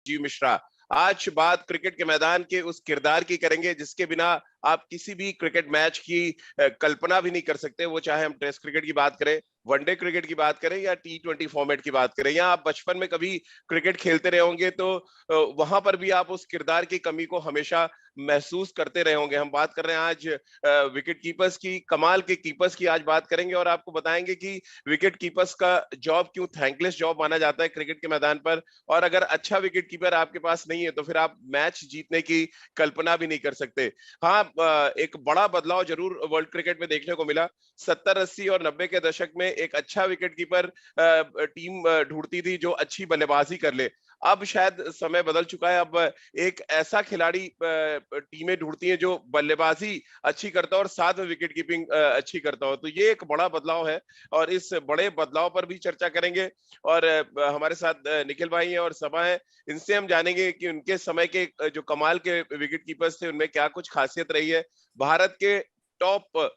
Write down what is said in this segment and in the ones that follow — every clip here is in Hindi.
राजीव मिश्रा। आज बात क्रिकेट के मैदान के उस किरदार की करेंगे जिसके बिना आप किसी भी क्रिकेट मैच की कल्पना भी नहीं कर सकते। वो चाहे हम टेस्ट क्रिकेट की बात करें, वनडे क्रिकेट की बात करें या T20 फॉर्मेट की बात करें, या आप बचपन में कभी क्रिकेट खेलते रहे होंगे तो वहां पर भी आप उस किरदार की कमी को हमेशा महसूस करते रहे होंगे। हम बात कर रहे हैं आज विकेट कीपर्स की, कमाल के कीपर्स की आज बात करेंगे और आपको बताएंगे कि विकेट कीपर्स का जॉब क्यों थैंकलेस जॉब माना जाता है क्रिकेट के मैदान पर। और अगर अच्छा विकेट कीपर आपके पास नहीं है तो फिर आप मैच जीतने की कल्पना भी नहीं कर सकते। हाँ, एक बड़ा बदलाव जरूर वर्ल्ड क्रिकेट में देखने को मिला। 70, 80 और 90 के दशक में एक अच्छा विकेट कीपर टीम ढूंढती थी जो अच्छी बल्लेबाजी कर ले। अब शायद समय बदल चुका है। अब एक ऐसा खिलाड़ी टीमें ढूंढती हैं जो बल्लेबाजी अच्छी करता हो और साथ में विकेट कीपिंग अच्छी करता हो। तो ये एक बड़ा बदलाव है और इस बड़े बदलाव पर भी चर्चा करेंगे। और हमारे साथ निखिल भाई हैं और सभा है, इनसे हम जानेंगे कि उनके समय के जो कमाल के विकेट कीपर्स थे उनमें क्या कुछ खासियत रही है। भारत के टॉप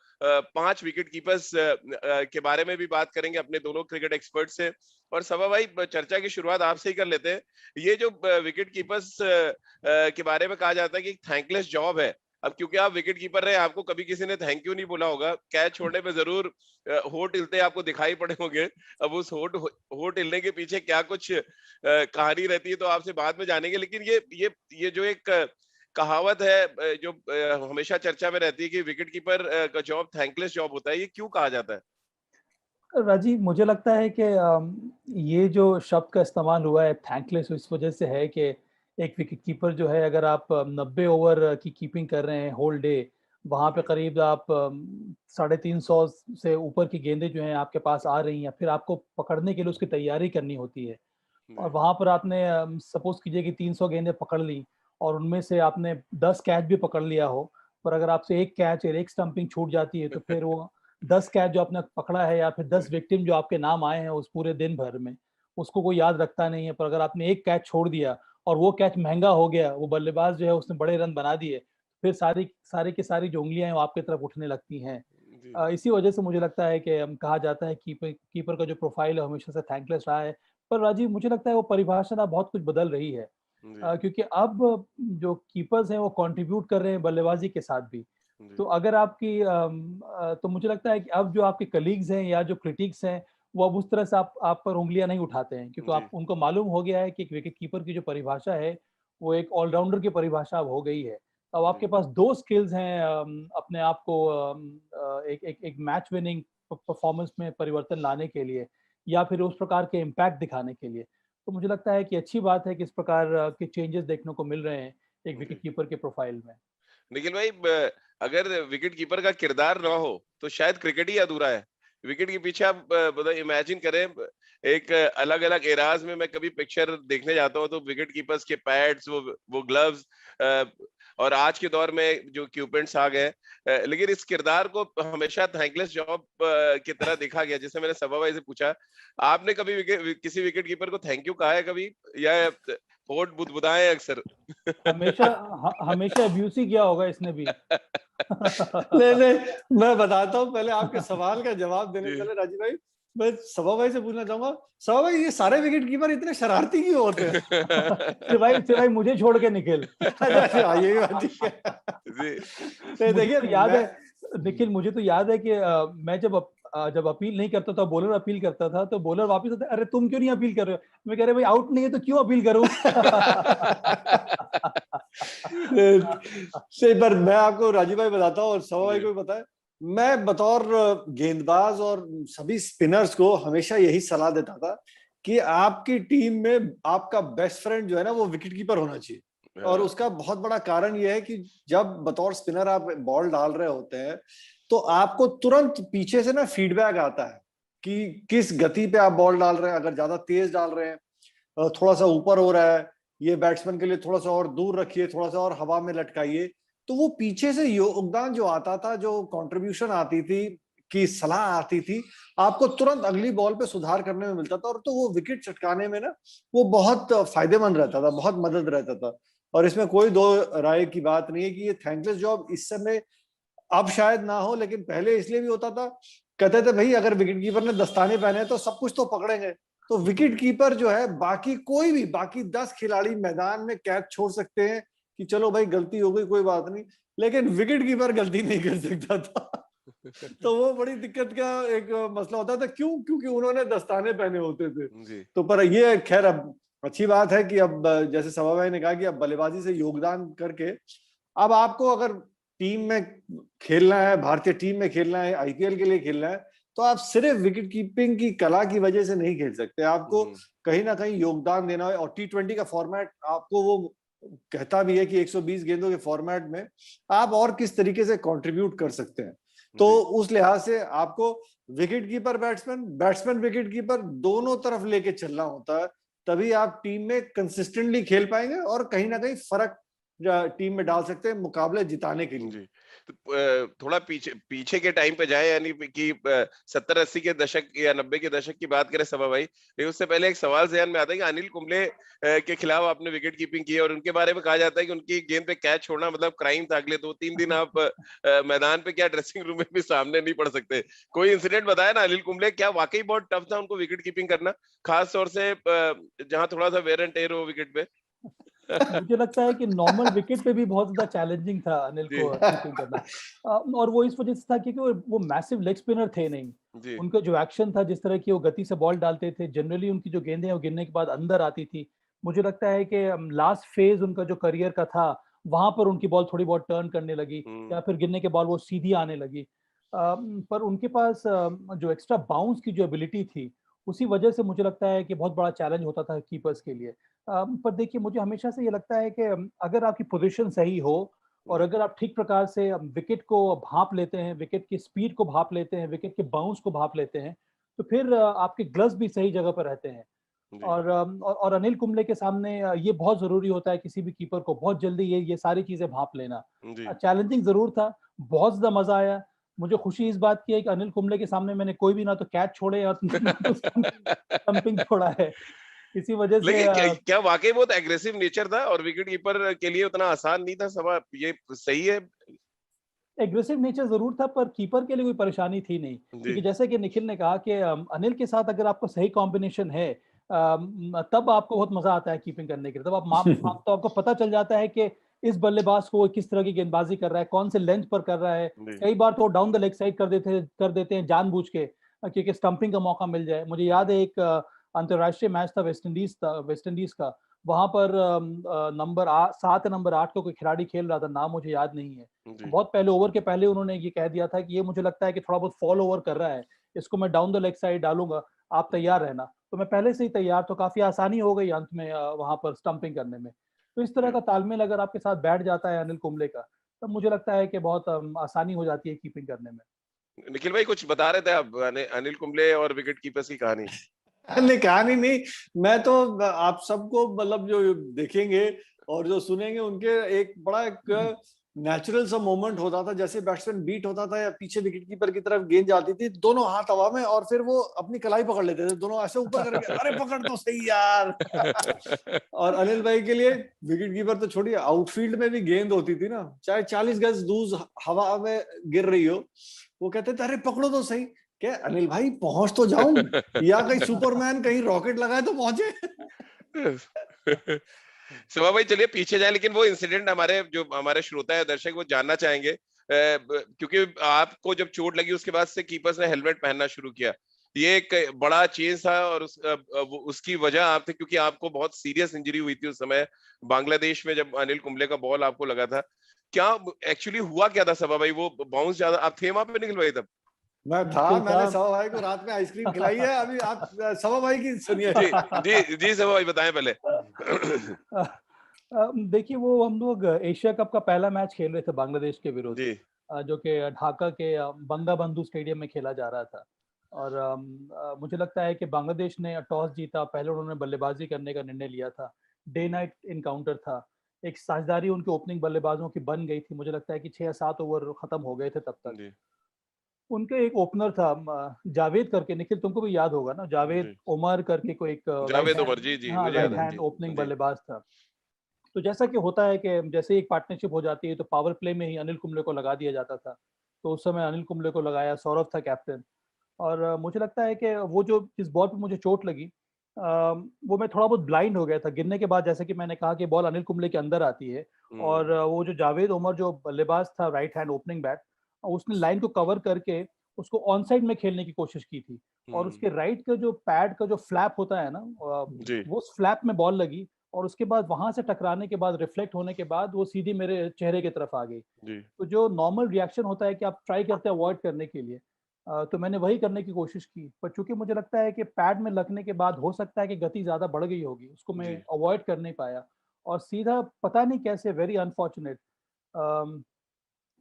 5 विकेट कीपर्स के बारे में भी बात करेंगे अपने दोनों क्रिकेट एक्सपर्ट से। और सभा भाई, चर्चा की शुरुआत आपसे ही कर लेते हैं। ये जो विकेट कीपर्स के बारे में कहा जाता है कि थैंकलेस जॉब है, अब क्योंकि आप विकेट कीपर रहे, आपको कभी किसी ने थैंक यू नहीं बोला होगा। कैच छोड़ने पे जरूर होठ हिलते आपको दिखाई पड़े होंगे। अब उस होठ हिलने के पीछे क्या कुछ कहानी रहती है तो आपसे बाद में जानेंगे। लेकिन ये जो एक कहावत है जो हमेशा चर्चा में रहती है कि विकेट कीपर का जॉब थैंकलेस जॉब होता है, ये क्यों कहा जाता है? राजीव, मुझे लगता है कि ये जो शब्द का इस्तेमाल हुआ है थैंकलेस, इस वजह से है कि एक विकेट कीपर जो है, अगर आप 90 ओवर की कीपिंग कर रहे हैं होल डे, वहाँ पे करीब आप 350 से ऊपर की गेंदें जो हैं आपके पास आ रही हैं, फिर आपको पकड़ने के लिए उसकी तैयारी करनी होती है। और वहाँ पर आपने सपोज कीजिए कि 300 गेंदें पकड़ ली और उनमें से आपने 10 कैच भी पकड़ लिया हो, पर अगर आपसे एक कैच या एक स्टंपिंग छूट जाती है तो फिर वो 10 कैच जो आपने पकड़ा है या फिर 10 विक्टिम जो आपके नाम आए हैं उस पूरे दिन भर में, उसको कोई याद रखता नहीं है। पर अगर आपने एक कैच छोड़ दिया और वो कैच महंगा हो गया, वो बल्लेबाज जो है उसने बड़े रन बना दिए, फिर सारी की सारी जो उंगलियां हैं वो आपकी तरफ उठने लगती हैं। इसी वजह से मुझे लगता है कि कहा जाता है कीपर का जो प्रोफाइल है हमेशा से थैंकलेस रहा है। पर राजीव, मुझे लगता है वो परिभाषा ना बहुत कुछ बदल रही है, जी, क्योंकि अब जो कीपर्स हैं वो कंट्रीब्यूट कर रहे हैं बल्लेबाजी के साथ भी। तो अगर आपकी तो मुझे लगता है कि अब जो आपके कलीग्स हैं या जो क्रिटिक्स हैं, वो अब उस तरह से आप पर उँगलियाँ नहीं उठाते हैं, क्योंकि जी, आप उनको मालूम हो गया है कि एक विकेट कीपर की जो परिभाषा है, वो एक ऑलराउंडर की परिभाषा अब हो गई है। अब जी, आपके पास 2 स्किल्स हैं, अपने आप को एक एक एक मैच विनिंग परफॉर्मेंस में परिवर्तन लाने के लिए या फिर उस प्रकार के इम्पैक्ट दिखाने के लिए। तो मुझे लगता है कि अच्छी बात है कि इस प्रकार के चेंजेस देखने को मिल रहे हैं एक विकेट जी। कीपर के प्रोफाइल में। निखिल भाई, अगर विकेट कीपर का किरदार ना हो तो शायद क्रिकेट ही अधूरा है। विकेट के पीछे आप मतलब इमेजिन करें, एक अलग अलग एराज में मैं कभी पिक्चर देखने जाता हूँ तो विकेट कीपर्स के पैड्स, वो ग्लव्स, और आज के दौर में जो इक्विपमेंट्स आ गए, लेकिन इस किरदार को हमेशा थैंकलेस जॉब की तरह देखा गया। जैसे मैंने सभा भाई से पूछा, आपने कभी किसी विकेट कीपर को थैंक यू कहा है कभी, या होठ बुदबुदाए अक्सर? हमेशा अब्यूज ही किया होगा इसने भी। नहीं नहीं, मैं बताता हूँ। पहले आपके सवाल का जवाब देने से जी। पहले राजीव भाई, मैं सभा भाई से पूछना चाहूंगा, सभा भाई ये सारे विकेट कीपर इतने शरारती क्यों होते हैं? सिवाय मुझे छोड़ के निखिल। अच्छा, यही बात ठीक है। जी, तो मुझे देखिए तो याद मैं है निखिल, मुझे तो याद है कि मैं जब अपील नहीं करता था, बॉलर अपील करता था तो बॉलर वापस आता, अरे तुम क्यों नहीं अपील कर रहे हो? मैं कह रहे भाई आउट नहीं है तो क्यों अपील करूं? सही, पर मैं आपको राजीव भाई बताता हूँ और सवा भाई जी, को भी बताए। मैं बतौर गेंदबाज और सभी स्पिनर्स को हमेशा यही सलाह देता था कि आपकी टीम में आपका बेस्ट फ्रेंड जो है ना, वो विकेट कीपर होना चाहिए। और हाँ, उसका बहुत बड़ा कारण यह है कि जब बतौर स्पिनर आप बॉल डाल रहे होते हैं तो आपको तुरंत पीछे से ना फीडबैक आता है कि किस गति पे आप बॉल डाल रहे हैं। अगर ज्यादा तेज डाल रहे हैं, थोड़ा सा ऊपर हो रहा है, ये बैट्समैन के लिए थोड़ा सा और दूर रखिए, थोड़ा सा और हवा में लटकाइए, तो वो पीछे से योगदान जो आता था, जो कंट्रीब्यूशन आती थी, की सलाह आती थी, आपको तुरंत अगली बॉल पे सुधार करने में मिलता था। और तो वो विकेट चटकाने में ना वो बहुत फायदेमंद रहता था, बहुत मदद रहता था। और इसमें कोई दो राय की बात नहीं है कि ये थैंकलेस जॉब इस समय अब शायद ना हो, लेकिन पहले इसलिए भी होता था। कहते थे भाई अगर विकेट कीपर ने दस्ताने पहने तो सब कुछ तो पकड़ेंगे, तो विकेट कीपर जो है बाकी कोई भी बाकी 10 खिलाड़ी मैदान में कैच छोड़ सकते हैं कि चलो भाई गलती हो गई कोई बात नहीं, लेकिन विकेट कीपर गलती नहीं कर सकता था। तो वो बड़ी दिक्कत का एक मसला होता था। क्यों? क्योंकि उन्होंने दस्ताने पहने होते थे। जी तो पर ये खैर अब अच्छी बात है कि अब जैसे सभा भाई ने कहा कि अब बल्लेबाजी से योगदान करके अब आपको अगर टीम में खेलना है, भारतीय टीम में खेलना है, आईपीएल के लिए खेलना है, तो आप सिर्फ विकेट कीपिंग की कला की वजह से नहीं खेल सकते। आपको कहीं ना कहीं योगदान देना है। और टी20 का फॉर्मेट आपको वो कहता भी है कि 120 गेंदों के फॉर्मेट में आप और किस तरीके से कंट्रीब्यूट कर सकते हैं। तो उस लिहाज से आपको wicket keeper batsman, batsman wicket keeper दोनों तरफ लेके चलना होता है, तभी आप टीम में कंसिस्टेंटली खेल पाएंगे और कहीं ना कहीं फर्क टीम में डाल सकते हैं मुकाबले जिताने के लिए। जी तो थोड़ा पीछे के टाइम पे जाए, यानी कि 70-80 के दशक या 90 के दशक की बात करें सभा भाई, लेकिन उससे पहले एक सवाल ज़हन में आता है कि अनिल कुंबले के खिलाफ आपने विकेट कीपिंग की और उनके बारे में कहा जाता है कि उनकी गेंद पे कैच छोड़ना मतलब क्राइम था। अगले 2-3 दिन आप मैदान पे क्या ड्रेसिंग रूम में भी सामने नहीं पड़ सकते। कोई इंसिडेंट बताया ना अनिल कुंबले, क्या वाकई बहुत टफ था उनको विकेट कीपिंग करना, खास तौर से जहां थोड़ा सा वेयर एंड टेयर हो विकेट पे? मुझे लगता है कि नॉर्मल विकेट पे भी बहुत ज्यादा चैलेंजिंग था अनिल को कीपिंग करना। और वो इस वजह से था क्योंकि वो मैसिव लेग स्पिनर थे नहीं। उनका जो एक्शन था, जिस तरह की वो गति से बॉल डालते थे, जनरली उनकी जो गेंदें वो गिरने के बाद अंदर आती थी। मुझे लगता है कि लास्ट फेज उनका जो करियर का था, वहां पर उनकी बॉल थोड़ी बहुत टर्न करने लगी या फिर गिरने के बॉल वो सीधी आने लगी। पर उनके पास जो एक्स्ट्रा बाउंस की जो एबिलिटी थी, उसी वजह से मुझे लगता है कि बहुत बड़ा चैलेंज होता था कीपर्स के लिए। पर देखिए, मुझे हमेशा से ये लगता है कि अगर आपकी पोजीशन सही हो और अगर आप ठीक प्रकार से विकेट को भांप लेते हैं, विकेट की स्पीड को भांप लेते हैं, विकेट के बाउंस को भांप लेते हैं, तो फिर आपके ग्लव्स भी सही जगह पर रहते हैं। और अनिल कुंबले के सामने ये बहुत जरूरी होता है किसी भी कीपर को, बहुत जल्दी ये सारी चीजें भांप लेना। चैलेंजिंग जरूर था, बहुत ज्यादा मजा आया। मुझे खुशी इस बात की है कि अनिल कुंबले के सामने मैंने कोई भी ना तो कैच छोड़े और ना तो स्टंपिंग छोड़ा है। इसी वजह से लेकिन क्या वाकई बहुत एग्रेसिव नेचर था और विकेट कीपर के लिए उतना आसान नहीं था सभा, ये सही है? एग्रेसिव नेचर जरूर था, पर कीपर के लिए कोई परेशानी थी नहीं, क्योंकि जैसे कि निखिल ने कहा कि अनिल के साथ अगर आपको सही कॉम्बिनेशन है, तब आपको बहुत मजा आता है कीपिंग करने के लिए। तब तो आपको पता चल जाता है कि इस बल्लेबाज को किस तरह की गेंदबाजी कर रहा है, कौन से लेंथ पर कर रहा है। कई बार तो डाउन द लेग साइड कर देते हैं जानबूझ के, क्योंकि स्टंपिंग का मौका मिल जाए। मुझे याद है एक अंतरराष्ट्रीय मैच था वेस्ट इंडीज का। वहां पर नंबर 8 का कोई खिलाड़ी खेल रहा था, नाम मुझे याद नहीं है। बहुत पहले ओवर के पहले उन्होंने ये कह दिया था कि ये मुझे लगता है कि थोड़ा बहुत फॉल ओवर कर रहा है, इसको मैं डाउन द लेग साइड डालूंगा, आप तैयार रहना। तो मैं पहले से ही तैयार, तो काफी आसानी हो गई अंत में वहां पर स्टंपिंग करने में। तो इस तरह का तालमेल अगर आपके साथ बैठ जाता है अनिल कुंबले का, तब मुझे लगता है कि बहुत आसानी हो जाती है कीपिंग करने में। निखिल भाई कुछ बता रहे थे आप, अनिल कुंबले और विकेट कीपर्स की कहानी? नहीं, कहानी नहीं, मैं तो आप सबको मतलब जो देखेंगे और जो सुनेंगे उनके एक बड़ा एक नेचुरल सा मोमेंट होता था। जैसे बैट्समैन बीट होता था या पीछे विकेट कीपर की तरफ गेंद जाती थी, दोनों हाथ हवा में और फिर वो अपनी कलाई पकड़ लेते थे, दोनों ऐसे ऊपर करके, अरे पकड़ तो सही यार। और अनिल भाई के लिए विकेट कीपर तो छोड़िए, आउटफील्ड में भी गेंद होती थी ना, चाहे 40 गज दूर हवा में गिर रही हो, वो कहते थे अरे पकड़ो तो सही। क्या अनिल भाई पहुंच तो जाऊं, या कहीं सुपरमैन कहीं रॉकेट लगाए तो पहुंचे। सभा भाई चलिए पीछे जाए, लेकिन वो इंसिडेंट हमारे श्रोता है दर्शक वो जानना चाहेंगे, क्योंकि आपको जब चोट लगी उसके बाद से कीपर्स ने हेलमेट पहनना शुरू किया। ये एक बड़ा चेंज था और उसकी वजह आप थे, क्योंकि आपको बहुत सीरियस इंजरी हुई थी उस समय बांग्लादेश में, जब अनिल कुंबले का बॉल आपको लगा था। क्या एक्चुअली हुआ क्या था सभा भाई? वो बाउंस ज्यादा, आप थे वहां पे निखिल भाई तब? मैं था, मैंने सवा भाई को रात में आइसक्रीम खिलाई है। अभी आप सवा भाई की सुनिए। जी सवा भाई बताएं पहले। देखिए, वो हम लोग एशिया कप का पहला मैच खेल रहे थे बांग्लादेश के विरुद्ध, जो कि ढाका के बंगाबंधु स्टेडियम में खेला जा रहा था। और मुझे लगता है कि बांग्लादेश ने टॉस जीता, पहले उन्होंने बल्लेबाजी करने का निर्णय लिया था। डे नाइट इनकाउंटर था, एक साझेदारी उनके ओपनिंग बल्लेबाजों की बन गई थी। मुझे लगता है कि 6 या 7 ओवर खत्म हो गए थे तब तक। उनके एक ओपनर था जावेद करके, निखिल तुमको भी याद होगा ना, जावेद उमर करके कोई एक राइट हैंड ओपनिंग बल्लेबाज था। तो जैसा कि होता है कि जैसे एक पार्टनरशिप हो जाती है, तो पावर प्ले में ही अनिल कुंबले को लगा दिया जाता था। तो उस समय अनिल कुंबले को लगाया, सौरभ था कैप्टन। और मुझे लगता है कि वो जो जिस बॉल पर मुझे चोट लगी, वो मैं थोड़ा बहुत ब्लाइंड हो गया था गिरने के बाद। जैसे कि मैंने कहा कि बॉल अनिल कुंबले के अंदर आती है और वो जो जावेद उमर जो बल्लेबाज था, राइट हैंड ओपनिंग बैट, उसने लाइन को कवर करके उसको ऑन साइड में खेलने की कोशिश की थी और उसके राइट का जो पैड का जो फ्लैप होता है ना, जी वो उस फ्लैप में बॉल लगी और उसके बाद वहां से टकराने के बाद, रिफ्लेक्ट होने के बाद वो सीधी मेरे चेहरे की तरफ आ गई। जी तो जो नॉर्मल रिएक्शन होता है कि आप ट्राई करते हैं अवॉइड करने के लिए, तो मैंने वही करने की कोशिश की, पर चूंकि मुझे लगता है कि पैड में लगने के बाद हो सकता है कि गति ज्यादा बढ़ गई होगी, उसको मैं जी अवॉइड कर नहीं पाया और सीधा पता नहीं कैसे, वेरी अनफॉर्चुनेट,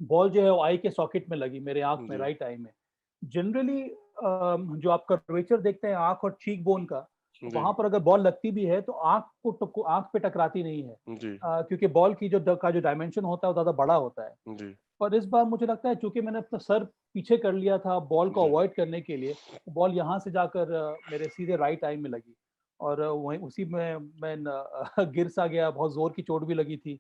बॉल जो है वो आई के सॉकेट में लगी, मेरे आंख में, जी राइट आई में। जनरली जो आप कर्वेचर देखते हैं आंख और चीक बोन का, जी वहां पर अगर बॉल लगती भी है तो आंख पे टकराती नहीं है, जी क्योंकि बॉल की जो डायमेंशन होता है वो ज्यादा बड़ा होता है। जी पर इस बार मुझे लगता है चूंकि मैंने अपना सर पीछे कर लिया था बॉल को जी अवॉइड करने के लिए, बॉल यहाँ से जाकर मेरे सीधे राइट आई में लगी और वहीं उसी में मैं गिर सा गया, बहुत जोर की चोट भी लगी थी।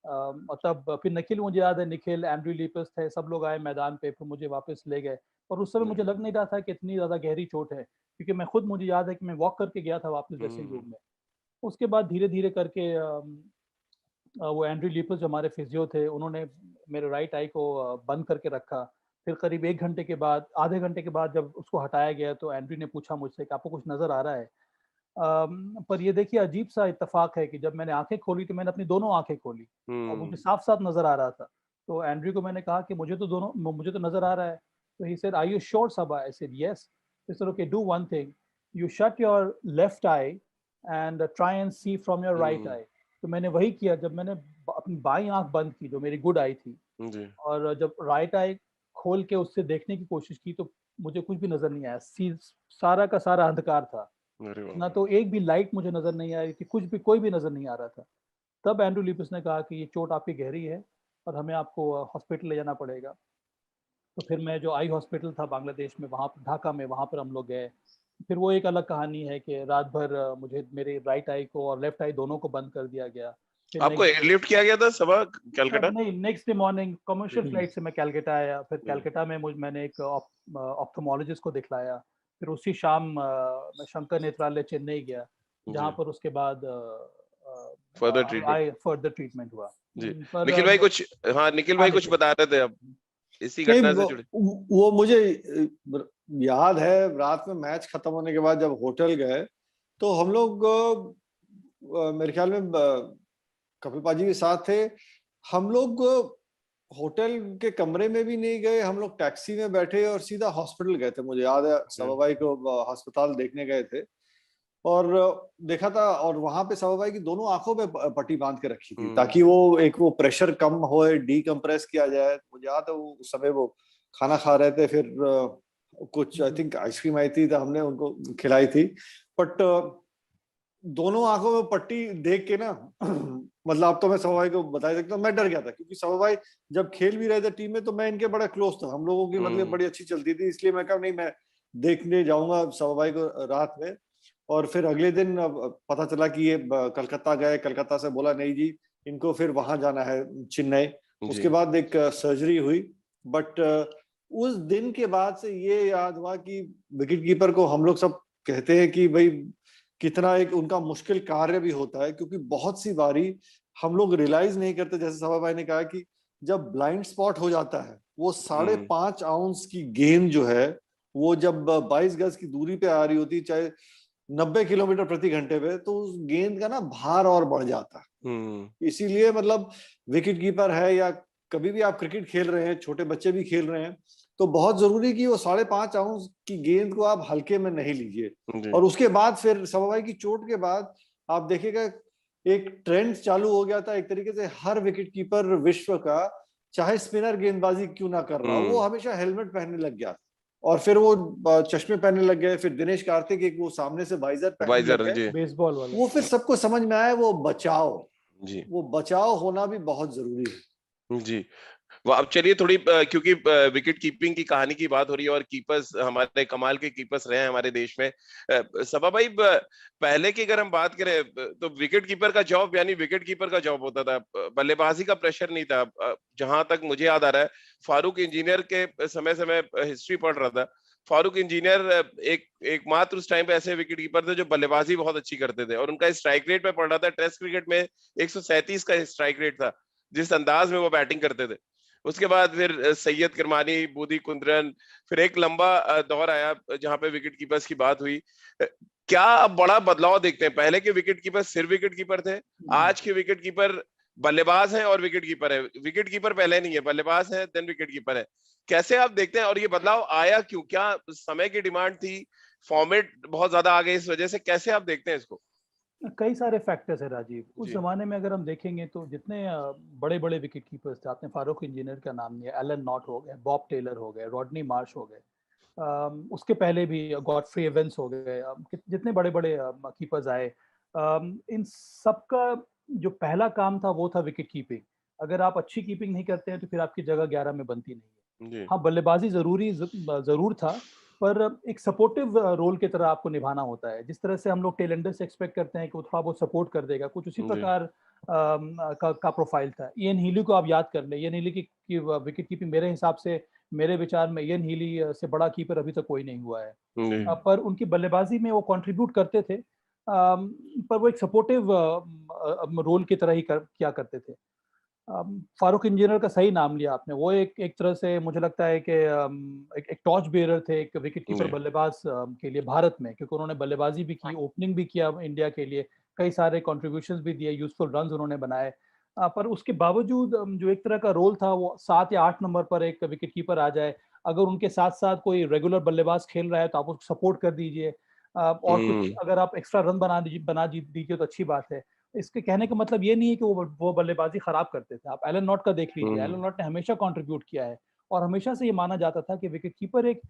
और तब फिर निखिल, मुझे याद है निखिल, एंड्रयू लीपस थे, सब लोग आए मैदान पे, फिर मुझे वापस ले गए। और उस समय मुझे लग नहीं रहा था कि इतनी ज्यादा गहरी चोट है, क्योंकि मैं खुद, मुझे याद है कि मैं वॉक करके गया था वापस ड्रेसिंग रूम में। उसके बाद धीरे धीरे करके वो एंड्रयू लीपस जो हमारे फिजियो थे, उन्होंने मेरे राइट आई को बंद करके रखा। फिर करीब 1 घंटे के बाद, आधे घंटे के बाद जब उसको हटाया गया तो एंड्रयू ने पूछा मुझसे कि आपको कुछ नजर आ रहा है? पर ये देखिए अजीब सा इत्तेफाक है कि जब मैंने आंखें खोली तो मैंने अपनी दोनों आंखें खोली और मुझे साफ साफ नजर आ रहा था। तो एंड्रयू को मैंने कहा कि मुझे तो नजर आ रहा है। तो he said, are you sure Saba? I said yes. He said, okay, do one thing, you shut your left eye and try and see from your right eye. तो मैंने वही किया, जब मैंने अपनी बाई आंख बंद की जो मेरी गुड आई थी, जी और जब राइट आई खोल के उससे देखने की कोशिश की तो मुझे कुछ भी नजर नहीं आया। सारा का सारा अंधकार था, अरे ना बाप रे तो एक भी लाइट मुझे नजर नहीं आ रही थी, कुछ भी, कोई भी नजर नहीं आ रहा था। तब एंड्रयू लिपिस ने कहा कि ये चोट आपकी गहरी है और हमें आपको हॉस्पिटल ले जाना पड़ेगा। तो फिर मैं जो आई हॉस्पिटल था बांग्लादेश में, वहाँ ढाका में, वहाँ पर हम लोग गए। फिर वो एक अलग कहानी है कि रात भर मुझे मेरे राइट आई को और लेफ्ट आई दोनों को बंद कर दिया गया। फिर आपको नेक्स्ट डे, एयरलिफ्ट किया गया था सबा कलकत्ता नहीं, नेक्स्ट डे मॉर्निंग जी कमर्शियल फ्लाइट से मैं कैलकाटा आया। फिर जी कैलकाटा में मैंने एक ऑप्थोमोलॉजिस्ट को दिखलाया। फिर उसी शाम मैं शंकर नेत्रालय चेन्नई गया, जहाँ जी पर उसके बाद further treatment I further treatment हुआ। जी पर निखिल भाई कुछ हाँ निखिल हाँ भाई कुछ निखिल। बता रहे थे अब इसी नहीं, घटना से जुड़े वो मुझे याद है, रात में मैच खत्म होने के बाद जब होटल गए तो हम लोग मेरे ख्याल में कपिल पाजी के साथ थे। हम लोग होटल के कमरे में भी नहीं गए, हम लोग टैक्सी में बैठे और सीधा हॉस्पिटल गए थे। मुझे याद है सबाबाई को अस्पताल देखने गए थे और देखा था, और वहां पे सबाबाई की दोनों आंखों पे पट्टी बांध के रखी थी ताकि वो प्रेशर कम होए, डीकंप्रेस किया जाए। मुझे याद है वो उस समय वो खाना खा रहे थे, फिर कुछ आई थिंक आइसक्रीम आई थी तो हमने उनको खिलाई थी। बट दोनों आंखों में पट्टी देख के ना मतलब अब तो मैं सबाबाई को बता सकता हूँ, मैं डर गया था क्योंकि सबाबाई जब खेल भी रहे थे टीम में तो मैं इनके बड़ा क्लोज था, हम लोगों की मतलब बड़ी अच्छी चलती थी, इसलिए मैं कहा नहीं, मैं देखने जाऊंगा सबाबाई को रात में। और फिर अगले दिन पता चला कि ये कलकत्ता गए, कलकत्ता से बोला नहीं जी इनको फिर वहां जाना है चेन्नई। उसके बाद एक सर्जरी हुई। बट उस दिन के बाद से ये याद हुआ कि विकेट कीपर को हम लोग सब कहते हैं कि भाई कितना एक उनका मुश्किल कार्य भी होता है, क्योंकि बहुत सी बारी हम लोग रियलाइज नहीं करते, जैसे सभा भाई ने कहा कि जब ब्लाइंड स्पॉट हो जाता है, वो 5.5 आउंस की गेंद जो है वो जब 22 गज की दूरी पे आ रही होती, चाहे 90 किलोमीटर प्रति घंटे पे, तो उस गेंद का ना भार और बढ़ जाता है। इसीलिए मतलब विकेट कीपर है या कभी भी आप क्रिकेट खेल रहे हैं, छोटे बच्चे भी खेल रहे हैं, तो बहुत जरूरी कि वो 5.5 आउंस की गेंद को आप हल्के में नहीं लीजिए। और उसके बाद फिर सभा भाई की चोट के बाद आप देखिएगा एक ट्रेंड चालू हो गया था एक तरीके से, हर विकेट कीपर विश्व का चाहे स्पिनर गेंदबाजी क्यों ना कर रहा हो, वो हमेशा हेलमेट पहनने लग गया और फिर वो चश्मे पहनने लग गए। फिर दिनेश कार्तिक एक वो सामने से वाइजर पहनने लग गए, बेसबॉल वाला। वो फिर सबको समझ में आया वो जी बचाव होना भी बहुत जरूरी है। जी वो अब चलिए थोड़ी क्योंकि विकेट कीपिंग की कहानी की बात हो रही है और कीपर्स हमारे कमाल के कीपर्स रहे हैं हमारे देश में। सबा भाई पहले की अगर हम बात करें तो विकेट कीपर का जॉब यानी विकेट कीपर का जॉब होता था, बल्लेबाजी का प्रेशर नहीं था। जहां तक मुझे याद आ रहा है फारूक इंजीनियर के समय से मैं हिस्ट्री पढ़ रहा था फारूक इंजीनियर एकमात्र उस टाइम पे ऐसे विकेट कीपर थे जो बल्लेबाजी बहुत अच्छी करते थे, और उनका स्ट्राइक रेट में पढ़ रहा था टेस्ट क्रिकेट में 137 का स्ट्राइक रेट था, जिस अंदाज में वो बैटिंग करते थे। उसके बाद फिर सैयद किरमानी, बूदी कुंद्रन, फिर एक लंबा दौर आया जहां पे विकेट कीपर्स की बात हुई। क्या अब बड़ा बदलाव देखते हैं? पहले के विकेट कीपर सिर्फ विकेट कीपर थे, आज के विकेट कीपर बल्लेबाज हैं और विकेट कीपर है। विकेट कीपर पहले नहीं है, बल्लेबाज है देन विकेट कीपर है। कैसे आप देखते हैं, और ये बदलाव आया क्यों? क्या समय की डिमांड थी, फॉर्मेट बहुत ज्यादा आ गए इस वजह से? कैसे आप देखते हैं इसको? कई सारे फैक्टर्स है राजीव। उस जी। जमाने में अगर हम देखेंगे तो जितने बड़े बड़े विकेट कीपर्स थे, आपने फारूक इंजीनियर का नाम लिया, एलन नॉट हो गए, बॉब टेलर हो गए, रॉडनी मार्श हो गए, उसके पहले भी गॉडफ्री एवंस हो गए, जितने बड़े बड़े कीपर्स आए, इन सब का जो पहला काम था वो था विकेट कीपिंग। अगर आप अच्छी कीपिंग नहीं करते हैं तो फिर आपकी जगह 11 में बनती नहीं है। जी। हाँ, बल्लेबाजी जरूर था, पर एक सपोर्टिव रोल की तरह आपको निभाना होता है। जिस तरह से हम लोग टेल एंडर से एक्सपेक्ट करते हैं कि वो थोड़ा बहुत सपोर्ट कर देगा, कुछ उसी जी। प्रकार का प्रोफाइल था। इयन हीली को आप याद कर ले, इयन हीली की विकेट कीपिंग मेरे हिसाब से, मेरे विचार में इयन हीली से बड़ा कीपर अभी तक कोई नहीं हुआ है। जी। पर उनकी बल्लेबाजी में वो कंट्रीब्यूट करते थे, पर वो एक सपोर्टिव रोल की तरह ही किया करते थे। फारूक इंजीनियर का सही नाम लिया आपने। वो एक तरह से मुझे लगता है कि एक टॉर्च बेयरर थे, एक विकेट कीपर जी। बल्लेबाज के लिए भारत में, क्योंकि उन्होंने बल्लेबाजी भी की, ओपनिंग भी किया इंडिया के लिए, कई सारे कंट्रीब्यूशंस भी दिए, यूजफुल रन्स उन्होंने बनाए। पर उसके बावजूद जो एक तरह का रोल था वो 7 या 8 नंबर पर एक विकेट कीपर आ जाए, अगर उनके साथ साथ कोई रेगुलर बल्लेबाज खेल रहा है तो आप उसको सपोर्ट कर दीजिए, और कुछ अगर आप एक्स्ट्रा रन बना दीजिए तो अच्छी बात है। इसके कहने का मतलब ये नहीं है कि वो बल्लेबाजी खराब करते थे। आप एलन नॉट का देख लीजिए, एलन नॉट ने हमेशा कंट्रीब्यूट किया है, और हमेशा से ये माना जाता था कि विकेट कीपर एक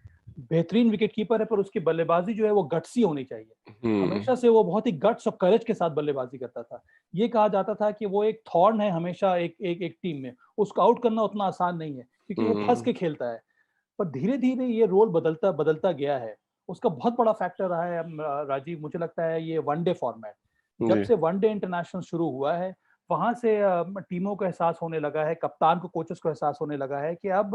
बेहतरीन विकेट कीपर है, पर उसकी बल्लेबाजी जो है वो गट्सी होनी चाहिए। हमेशा से वो बहुत ही गट्स और करेज के साथ बल्लेबाजी करता था। ये कहा जाता था कि वो एक थॉर्न है हमेशा एक टीम में, उसको आउट करना उतना आसान नहीं है क्योंकि वो फंस के खेलता है। पर धीरे धीरे ये रोल बदलता बदलता गया है। उसका बहुत बड़ा फैक्टर रहा है राजीव, मुझे लगता है ये वनडे फॉर्मेट। जब से वनडे इंटरनेशनल शुरू हुआ है, वहां से टीमों को एहसास होने लगा है, कप्तान को, कोचेस को एहसास होने लगा है कि अब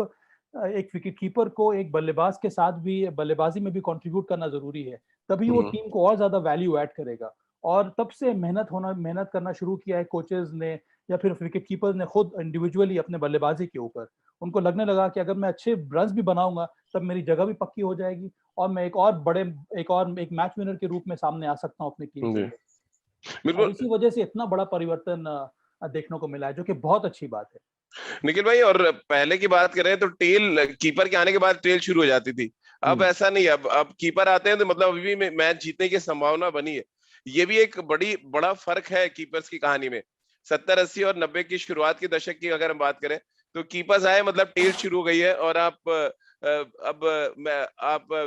एक विकेट कीपर को एक बल्लेबाज के साथ भी बल्लेबाजी में भी कंट्रीब्यूट करना जरूरी है, तभी वो टीम को और ज्यादा वैल्यू ऐड करेगा। और तब से मेहनत करना शुरू किया है कोचेस ने, या फिर विकेट कीपर ने खुद इंडिविजुअली अपने बल्लेबाजी के ऊपर। उनको लगने लगा कि अगर मैं अच्छे रन्स भी बनाऊंगा तब मेरी जगह भी पक्की हो जाएगी, और मैं एक मैच विनर के रूप में सामने आ सकता हूँ अपनी टीम के लिए। और बिल्कुल इसी वजह से इतना बड़ा परिवर्तन देखने को मिला है, जो कि बहुत अच्छी बात है। निखिल भाई। और पहले की बात करें तो टेल, कीपर के आने के बाद टेल शुरू हो जाती थी। अब ऐसा नहीं है, अब कीपर आते हैं तो मतलब अभी भी मैच जीतने की संभावना बनी है। ये भी एक बड़ा फर्क है कीपर्स की कहानी में। 70, 80 और 90 की शुरुआत के दशक की अगर हम बात करें तो कीपर्स आए मतलब टेल शुरू हो गई है, और आप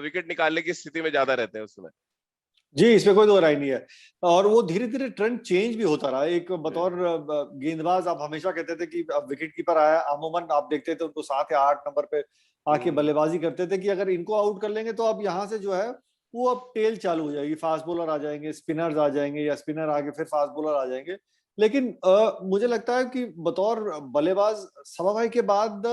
विकेट निकालने की स्थिति में ज्यादा रहते हैं उस समय। जी, इसमें कोई दो राय नहीं है। और वो धीरे धीरे ट्रेंड चेंज भी होता रहा। एक बतौर गेंदबाज आप हमेशा कहते थे कि अब विकेट कीपर आया, अमूमन आप देखते थे उनको 7 या 8 नंबर पे आके बल्लेबाजी करते थे कि अगर इनको आउट कर लेंगे तो अब यहाँ से जो है वो अब टेल चालू हो जाएगी, फास्ट बॉलर आ जाएंगे, स्पिनर्स आ जाएंगे, या स्पिनर आगे फिर फास्ट बॉलर आ जाएंगे। लेकिन मुझे लगता है कि बतौर बल्लेबाज सभा भाई के बाद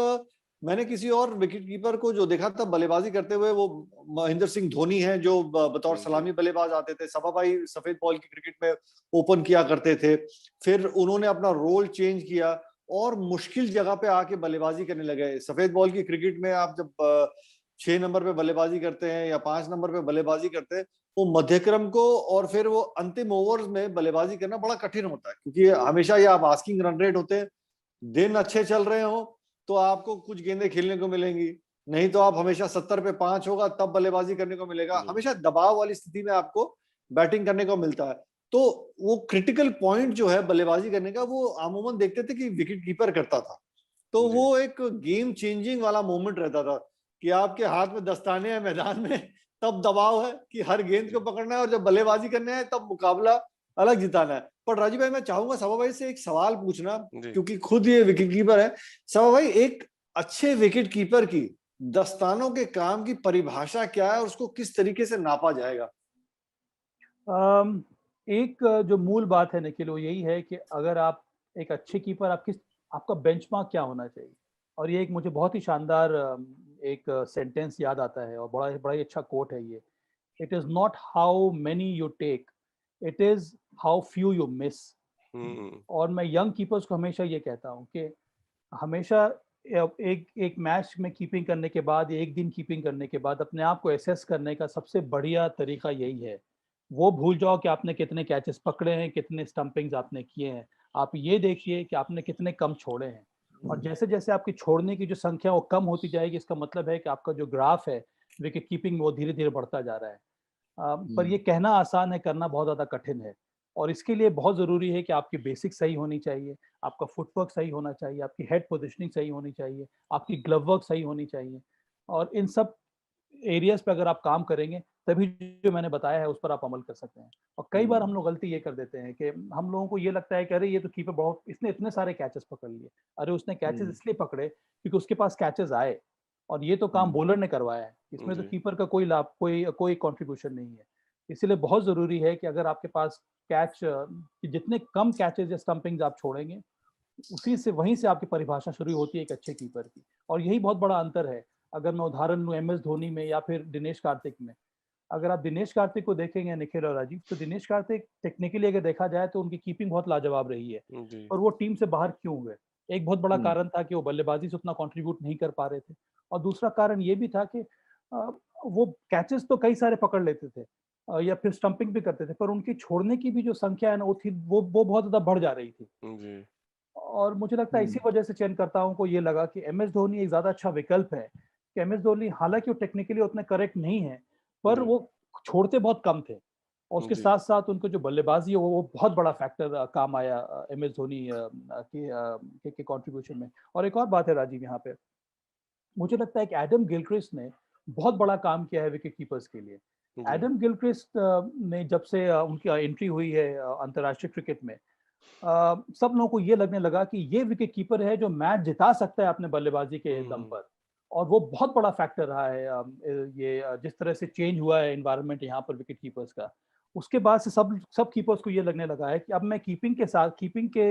मैंने किसी और विकेट कीपर को जो देखा था बल्लेबाजी करते हुए, वो महेंद्र सिंह धोनी हैं, जो बतौर सलामी बल्लेबाज आते थे। सभा भाई सफेद बॉल की क्रिकेट में ओपन किया करते थे, फिर उन्होंने अपना रोल चेंज किया और मुश्किल जगह पे आके बल्लेबाजी करने लगे। सफेद बॉल की क्रिकेट में आप जब 6 नंबर पे बल्लेबाजी करते हैं या 5 नंबर पे बल्लेबाजी करते हैं, वो मध्यक्रम को और फिर वो अंतिम ओवर्स में बल्लेबाजी करना बड़ा कठिन होता है, क्योंकि हमेशा ये आप आस्किंग रन रेट होते हैं। दिन अच्छे चल रहे हो तो आपको कुछ गेंदें खेलने को मिलेंगी, नहीं तो आप हमेशा 70 पे 5 होगा तब बल्लेबाजी करने को मिलेगा। हमेशा दबाव वाली स्थिति में आपको बैटिंग करने को मिलता है। तो वो क्रिटिकल पॉइंट जो है बल्लेबाजी करने का, वो अमूमन देखते थे कि विकेट कीपर करता था। तो वो एक गेम चेंजिंग वाला मोमेंट रहता था कि आपके हाथ में दस्ताने हैं मैदान में, तब दबाव है कि हर गेंद को पकड़ना है, और जब बल्लेबाजी करना है तब मुकाबला अलग जिताना है। पर राजीव भाई, मैं चाहूंगा सभा भाई से एक सवाल पूछना, क्योंकि खुद ये विकेट कीपर है। सभा भाई, एक अच्छे विकेट कीपर की दस्तानों के काम की परिभाषा क्या है और उसको किस तरीके से नापा जाएगा? एक जो मूल बात है निखिल, वो यही है कि अगर आप एक अच्छे कीपर, आपका बेंचमार्क क्या होना चाहिए। और ये एक मुझे बहुत ही शानदार एक सेंटेंस याद आता है और बड़ा ही अच्छा कोट है ये। It is not how many you take, it is how few you miss. और मैं यंग कीपर्स को हमेशा ये कहता हूँ कि हमेशा एक एक मैच में कीपिंग करने के बाद, एक दिन कीपिंग करने के बाद अपने आप को एसेस करने का सबसे बढ़िया तरीका यही है। वो भूल जाओ कि आपने कितने कैचेस पकड़े हैं, कितने स्टंपिंग्स आपने किए हैं, आप ये देखिए कि आपने कितने कम छोड़े हैं। और जैसे जैसे आपकी छोड़ने की जो संख्या वो कम होती जाएगी, इसका मतलब है कि आपका जो ग्राफ है विकेट कीपिंग में वो धीरे धीरे बढ़ता जा रहा है। पर ये कहना आसान है, करना बहुत ज़्यादा कठिन है। और इसके लिए बहुत ज़रूरी है कि आपकी बेसिक सही होनी चाहिए, आपका फुटवर्क सही होना चाहिए, आपकी हेड पोजीशनिंग सही होनी चाहिए, आपकी ग्लव वर्क सही होनी चाहिए। और इन सब एरियाज पे अगर आप काम करेंगे तभी जो मैंने बताया है उस पर आप अमल कर सकते हैं। और कई बार हम लोग गलती ये कर देते हैं कि हम लोगों को ये लगता है कि अरे ये तो कीपर बहुत, इसने इतने सारे कैचेस पकड़ लिए। अरे उसने कैचेस इसलिए पकड़े क्योंकि उसके पास कैचेस आए, और ये तो काम बॉलर ने करवाया है, इसमें तो कीपर का कोई लाभ, कोई कंट्रीब्यूशन नहीं है। इसीलिए बहुत जरूरी है कि अगर आपके पास कैच, जितने कम कैचेस या स्टंपिंग्स आप छोड़ेंगे, उसी से वहीं से आपकी परिभाषा शुरू होती है एक अच्छे कीपर की। और यही बहुत बड़ा अंतर है। अगर मैं उदाहरण लूं MS धोनी में या फिर दिनेश कार्तिक में, अगर आप दिनेश कार्तिक को देखेंगे निखिल और राजीव, तो दिनेश कार्तिक टेक्निकली अगर देखा जाए तो उनकी कीपिंग बहुत लाजवाब रही है। और वो टीम से बाहर क्यों हुए? एक बहुत बड़ा कारण था कि वो बल्लेबाजी से उतना कंट्रीब्यूट नहीं कर पा रहे थे, और दूसरा कारण ये भी था कि वो कैचेस तो कई सारे पकड़ लेते थे या फिर स्टंपिंग भी करते थे, पर उनकी छोड़ने की भी जो संख्या है ना, वो थी, वो बहुत ज्यादा बढ़ जा रही थी। और मुझे लगता है इसी वजह से चयनकर्ताओं को ये लगा कि MS धोनी एक ज्यादा अच्छा विकल्प है। कि MS धोनी हालांकि वो टेक्निकली उतने करेक्ट नहीं है, पर वो छोड़ते बहुत कम थे, और उसके साथ साथ उनको जो बल्लेबाजी है वो बहुत बड़ा फैक्टर काम आया MS धोनी के कंट्रीब्यूशन में। और एक और बात है राजीव यहाँ पे, मुझे लगता है कि एडम गिलक्रिस्ट ने बहुत बड़ा काम किया है विकेट कीपर्स के लिए। एडम गिलक्रिस्ट ने जब से उनकी एंट्री हुई है अंतर्राष्ट्रीय क्रिकेट में, सब लोगों को ये लगने लगा कि ये विकेट कीपर है जो मैच जिता सकता है अपने बल्लेबाजी के दम पर। और वो बहुत बड़ा फैक्टर रहा है ये जिस तरह से चेंज हुआ है एनवायरनमेंट यहाँ पर विकेट कीपर्स का। उसके बाद से सब कीपर्स को ये लगने लगा है कि अब मैं कीपिंग के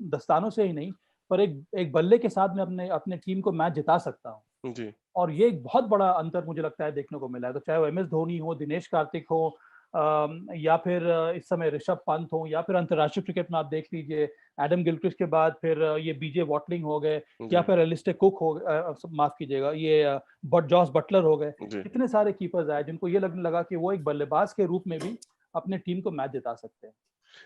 दस्तानों से ही नहीं, पर एक बल्ले के साथ मैं अपने टीम को मैच जिता सकता हूँ जी। और ये एक बहुत बड़ा अंतर मुझे लगता है देखने को मिला है। तो चाहे वो MS धोनी हो, दिनेश कार्तिक हो, या फिर इस समय ऋषभ पंत हो, या फिर अंतर्राष्ट्रीय क्रिकेट में आप देख लीजिए एडम गिलक्रिस्ट के बाद फिर ये BJ वॉटलिंग हो गए, या फिर एलिस्टर कुक हो, माफ कीजिएगा, ये जॉस बटलर हो गए। कितने सारे कीपर्स आए जिनको ये लगने लगा कि वो एक बल्लेबाज के रूप में भी अपने टीम को मैच जिता सकते हैं।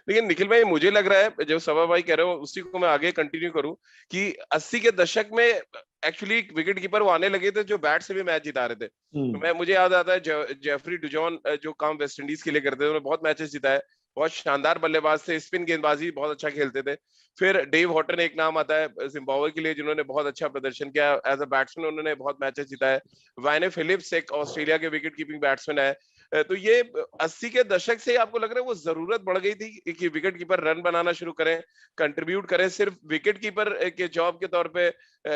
लेकिन निखिल भाई, मुझे लग रहा है जो सभा भाई कह रहे हो उसी को मैं आगे कंटिन्यू करूं कि 80 के दशक में एक्चुअली विकेट कीपर वो आने लगे थे जो बैट से भी मैच जिता रहे थे। तो मुझे याद आता है जेफरी डुजॉन जो काम वेस्ट इंडीज के लिए करते थे, उन्होंने बहुत मैचेस जिताए, बहुत शानदार बल्लेबाज थे, स्पिन गेंदबाजी बहुत अच्छा खेलते थे। फिर डेव हॉटन एक नाम आता है जिम्बाब्वे के लिए, जिन्होंने बहुत अच्छा प्रदर्शन किया एज अ बैट्समैन, उन्होंने बहुत मैचेस जिताए। वाइने फिलिप्स एक ऑस्ट्रेलिया के विकेट कीपिंग बैट्समैन है। तो ये 80 के दशक से आपको लग रहा है वो जरूरत बढ़ गई थी कि विकेट कीपर रन बनाना शुरू करें, कंट्रीब्यूट करें, सिर्फ विकेट कीपर के जॉब के तौर पे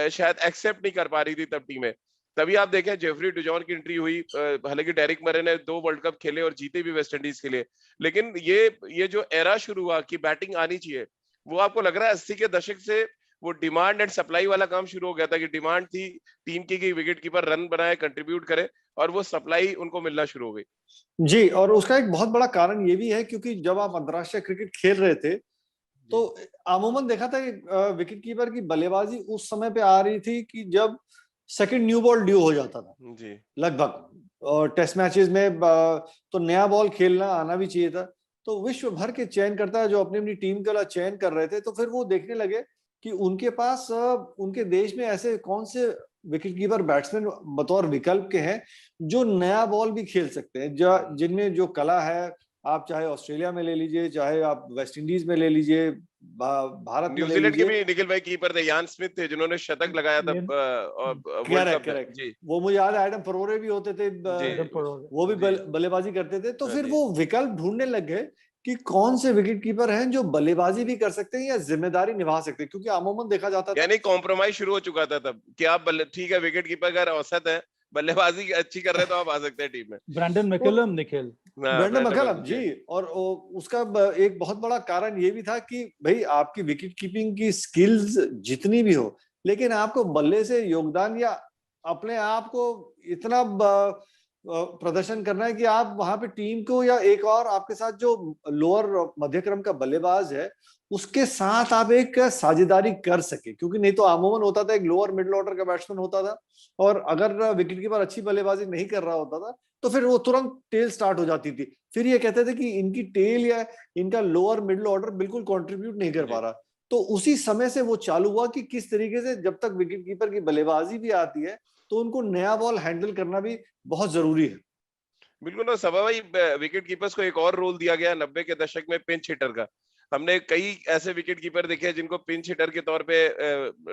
शायद एक्सेप्ट नहीं कर पा रही थी तब टीमें। तभी आप देखें जेफरी डुजॉन की एंट्री हुई, हालांकि डेरिक मरे ने 2 वर्ल्ड कप खेले और जीते भी वेस्ट इंडीज के लिए, लेकिन ये जो एरा शुरू हुआ कि बैटिंग आनी चाहिए, वो आपको लग रहा है 80 के दशक से वो डिमांड एंड सप्लाई वाला काम शुरू हो गया था कि डिमांड थी टीम की कि विकेट कीपर रन बनाए, कंट्रीब्यूट करे, और वो सप्लाई उनको मिलना शुरू हो गई जी। और उसका एक बहुत बड़ा कारण ये भी है क्योंकि जब आप अंतर्राष्ट्रीय क्रिकेट खेल रहे थे तो अमूमन देखा था कि विकेट कीपर की बल्लेबाजी उस समय पे आ रही थी कि जब सेकंड न्यू बॉल ड्यू हो जाता था जी लगभग। और टेस्ट मैचेस में तो नया बॉल खेलना आना भी चाहिए था। तो विश्व भर के चयनकर्ता जो अपनी अपनी टीम का चयन कर रहे थे, तो फिर वो देखने लगे कि उनके पास उनके देश में ऐसे कौन से विकेट कीपर बैट्समैन बतौर विकल्प के हैं जो नया बॉल भी खेल सकते हैं, जिनमें जो कला है। आप चाहे ऑस्ट्रेलिया में ले लीजिए, चाहे आप वेस्ट इंडीज में ले लीजिए, भारत में ले न्यूजीलैंड के लीजिए। भी निखिल भाई कीपर थे, यान स्मिथ थे, जिन्होंने शतक लगाया था वर्ल्ड कप में जी। वो मुझे याद है, एडम फरोरे भी होते थे, वो भी बल्लेबाजी करते थे। तो फिर वो विकल्प ढूंढने लग गए कि कौन से विकेट कीपर हैं जो बल्लेबाजी भी कर सकते हैं या जिम्मेदारी निभा सकते हैं, क्योंकि अमूमन देखा जाता था, यानी कॉम्प्रोमाइज शुरू हो चुका था तब कि आप ठीक है विकेट कीपर अगर औसत है, बल्लेबाजी अच्छी कर रहे हैं तो आप आ सकते हैं टीम में। Brendon McCullum Nikhil, Brendon McCullum ji. और उसका एक बहुत बड़ा कारण ये भी था कि भाई आपकी विकेट कीपिंग की स्किल्स जितनी भी हो, लेकिन आपको बल्ले से योगदान या अपने आप को इतना प्रदर्शन करना है कि आप वहां पे टीम को या एक और आपके साथ जो लोअर मध्य क्रम का बल्लेबाज है उसके साथ आप एक साझेदारी कर सके, क्योंकि नहीं तो अमूमन होता था एक लोअर मिडिल ऑर्डर का बैट्समैन होता था और अगर विकेट कीपर अच्छी बल्लेबाजी नहीं कर रहा होता था तो फिर वो तुरंत टेल स्टार्ट हो जाती थी। फिर ये कहते थे कि इनकी टेल या इनका लोअर मिडिल ऑर्डर बिल्कुल कंट्रीब्यूट नहीं कर पा रहा। तो उसी समय से वो चालू हुआ कि किस तरीके से जब तक विकेट कीपर की बल्लेबाजी भी आती है तो उनको नया बॉल हैंडल करना भी बहुत जरूरी है। बिल्कुल ना सभा भाई, विकेट कीपर्स को एक और रोल दिया गया 90 के दशक में, पिंच हिटर का। हमने कई ऐसे विकेट कीपर देखे जिनको पिंच हिटर के तौर पे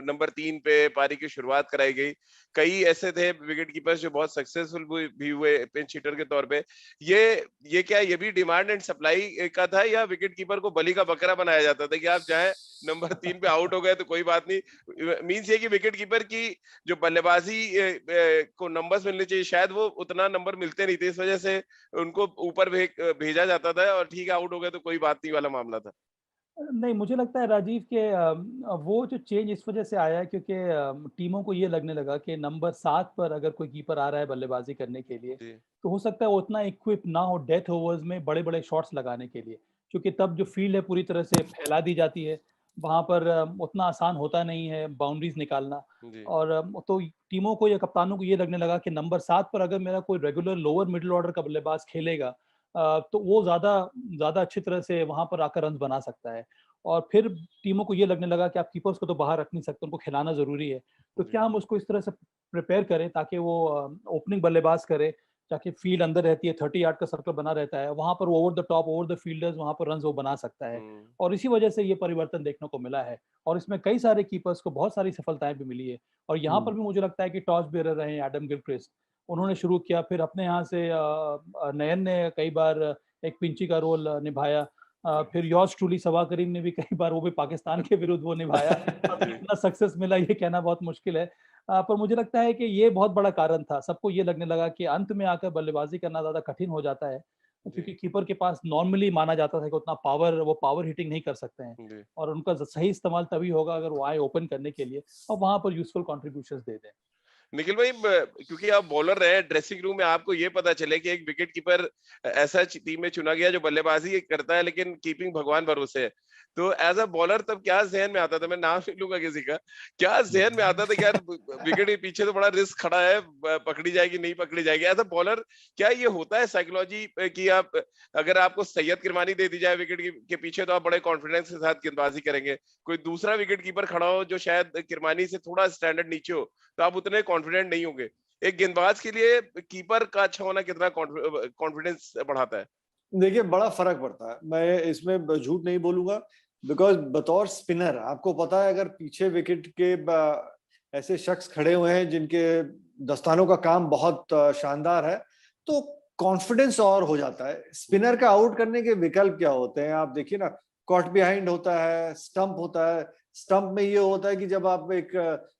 नंबर 3 पे पारी की शुरुआत कराई गई। कई ऐसे थे विकेट कीपर्स जो बहुत सक्सेसफुल भी हुए पिंच हिटर के तौर पे। ये क्या, ये भी डिमांड एंड सप्लाई का था, या विकेट कीपर को बलि का बकरा बनाया जाता था कि आप चाहे नंबर 3 पे आउट हो गए तो कोई बात नहीं? मींस ये कि विकेट कीपर की जो बल्लेबाजी को नंबर्स मिलने चाहिए, शायद वो उतना नंबर मिलते नहीं थे, इस वजह से उनको ऊपर भेजा जाता था और ठीक है आउट हो गए तो कोई बात नहीं वाला मामला था। नहीं, मुझे लगता है राजीव के वो जो चेंज इस वजह से आया है क्योंकि टीमों को ये लगने लगा कि नंबर 7 पर अगर कोई कीपर आ रहा है बल्लेबाजी करने के लिए, जी। तो हो सकता है वो उतना इक्विप ना हो डेथ ओवर्स में बड़े-बड़े शॉट्स लगाने के लिए। क्योंकि तब जो फील्ड है पूरी तरह से फैला दी जाती है, वहाँ पर उतना आसान होता नहीं है बाउंड्रीज़ निकालना। जी। और तो टीमों को या कप्तानों को ये लगने लगा कि नंबर 7 पर अगर मेरा कोई रेगुलर लोअर मिडल ऑर्डर का बल्लेबाज खेलेगा तो वो ज़्यादा ज़्यादा अच्छी तरह से वहाँ पर आकर रन्स बना सकता है। और फिर टीमों को ये लगने लगा कि आप कीपर्स को तो बाहर रख नहीं सकते, उनको खिलाना ज़रूरी है। तो जी। क्या हम उसको इस तरह से प्रिपेयर करें ताकि वो ओपनिंग बल्लेबाज करे, ताकि फील्ड अंदर रहती है, 30 यार्ड का सर्कल बना रहता है, वहाँ पर over the top, over the fielders वहाँ पर रन्स वो बना सकता है। हम्म। और इसी वजह से ये परिवर्तन देखने को मिला है और इसमें कई सारे कीपर्स को बहुत सारी सफलताएँ भी मिली है। और यहाँ पर भी मुझे लगता है कि टॉस बेरर रहे हैं एडम गिलक्रिस्ट, उन्होंने शुरू किया, फिर अपने यहाँ से नयन ने कई बार एक पिंची का रोल निभाया। फिर योर्स ट्रूली सबा करीम ने भी कई बार वो भी पाकिस्तान के विरुद्ध वो निभाया। अब जी। कितना सक्सेस मिला ये कहना बहुत मुश्किल है। पर मुझे लगता है कि ये बहुत बड़ा कारण था। सबको ये लगने लगा कि अंत में आकर बल्लेबाजी करना ज़्यादा कठिन हो जाता है, जी। क्योंकि कीपर के पास नॉर्मली माना जाता था कि उतना वो पावर हिटिंग नहीं कर सकते हैं जी। और उनका सही इस्तेमाल तभी होगा अगर वो आए ओपन करने के लिए और वहाँ पर यूज़फुल कंट्रीब्यूशंस दे दें। निखिल भाई, क्योंकि आप बॉलर रहे, ड्रेसिंग रूम में आपको ये पता चले कि एक विकेट कीपर ऐसा टीम में चुना गया जो बल्लेबाजी करता है लेकिन कीपिंग भगवान भरोसे है, तो एज अ बॉलर तब क्या जहन में आता था? मैं नाम नहीं लूंगा किसी का, क्या जहन में आता था कि यार विकेट के पीछे तो बड़ा रिस्क खड़ा है, पकड़ी जाएगी नहीं पकड़ी जाएगी? एज अ बॉलर क्या ये होता है साइकोलॉजी कि आप, अगर आपको सैयद किरमानी दे दी जाए विकेट के पीछे, तो आप बड़े कॉन्फिडेंस के साथ गेंदबाजी करेंगे? कोई दूसरा विकेट कीपर खड़ा हो जो शायद किरमानी से थोड़ा स्टैंडर्ड नीचे हो, तो आप उतने कॉन्फिडेंट नहीं होंगे। एक गेंदबाज के लिए कीपर का अच्छा होना कितना कॉन्फिडेंस बढ़ाता है? देखिए बड़ा फर्क पड़ता है, मैं इसमें झूठ नहीं बोलूंगा, बिकॉज बतौर स्पिनर आपको पता है अगर पीछे विकेट के ऐसे शख्स खड़े हुए हैं जिनके दस्तानों का काम बहुत शानदार है तो कॉन्फिडेंस और हो जाता है। स्पिनर का आउट करने के विकल्प क्या होते हैं आप देखिए ना, कॉट बिहाइंड होता है, स्टंप होता है। स्टंप में ये होता है कि जब आप एक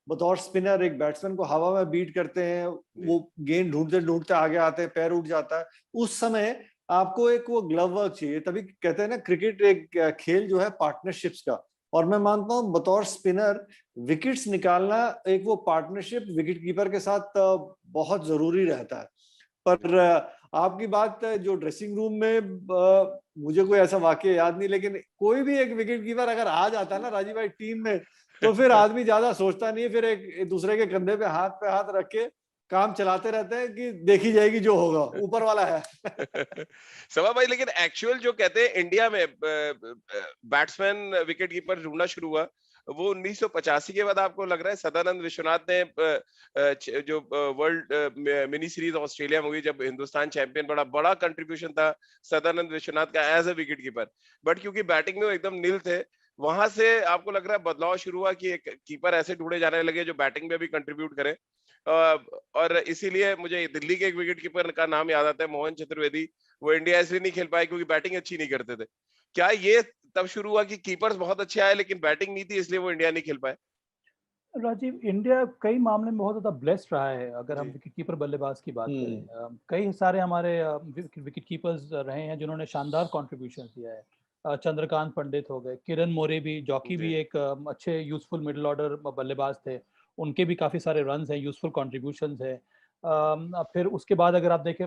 बतौर स्पिनर एक बैट्समैन को हवा में बीट करते हैं, वो गेंद ढूंढते ढूंढते आगे आते हैं, पैर उठ जाता है, उस समय आपको एक वो ग्लव वर्क चाहिए। तभी कहते हैं ना क्रिकेट एक खेल जो है पार्टनरशिप्स का, और मैं मानता हूं बतौर स्पिनर विकेट्स निकालना एक वो पार्टनरशिप विकेट कीपर के साथ बहुत जरूरी रहता है। पर आपकी बात जो ड्रेसिंग रूम में मुझे कोई ऐसा वाकया याद नहीं, लेकिन कोई भी एक विकेट कीपर अगर आ जाता है ना राजीव भाई टीम में, तो फिर आदमी ज्यादा सोचता नहीं है, फिर एक दूसरे के कंधे पे हाथ रख के काम चलाते रहते हैं कि देखी जाएगी जो होगा, ऊपर वाला है। सवा भाई, लेकिन एक्चुअल जो कहते हैं इंडिया में बैट्समैन विकेट कीपर ढूंढना शुरू हुआ वो 1985 के बाद, आपको लग रहा है सदानंद विश्वनाथ ने जो वर्ल्ड मिनी सीरीज ऑस्ट्रेलिया में हुई, जब हिंदुस्तान चैंपियन, बड़ा बड़ा कंट्रीब्यूशन था सदानंद विश्वनाथ का as a wicket keeper, but क्योंकि बैटिंग में वो एकदम नील थे, वहां से आपको लग रहा है बदलाव शुरू हुआ कि एक कीपर ऐसे ढूंढे जाने लगे जो बैटिंग में भी कंट्रीब्यूट करे। और इसीलिए मुझे दिल्ली के एक विकेट कीपर का नाम याद आता है, मोहन चतुर्वेदी। वो इंडिया इसलिए नहीं खेल पाए क्योंकि बैटिंग अच्छी नहीं करते थे। क्या ये तब शुरू हुआ कि कीपर्स बहुत अच्छे आए लेकिन बैटिंग नहीं थी, इसलिए वो इंडिया नहीं खेल पाए? राजीव, इंडिया कई मामले में बहुत ज़्यादा ब्लेस्ड रहा है अगर हम जी। विकेट कीपर बल्लेबाज की बात करें। कई सारे हमारे विकेट कीपर्स रहे हैं जिन्होंने शानदार कंट्रीब्यूशन दिया है। चंद्रकांत पंडित हो गए, किरण मोरे भी, जॉकी जी। भी एक अच्छे यूजफुल मिडिल ऑर्डर बल्लेबाज थे। उनके भी काफ़ी सारे रन्स हैं, यूज़फुल कॉन्ट्रीब्यूशंस है। फिर उसके बाद अगर आप देखें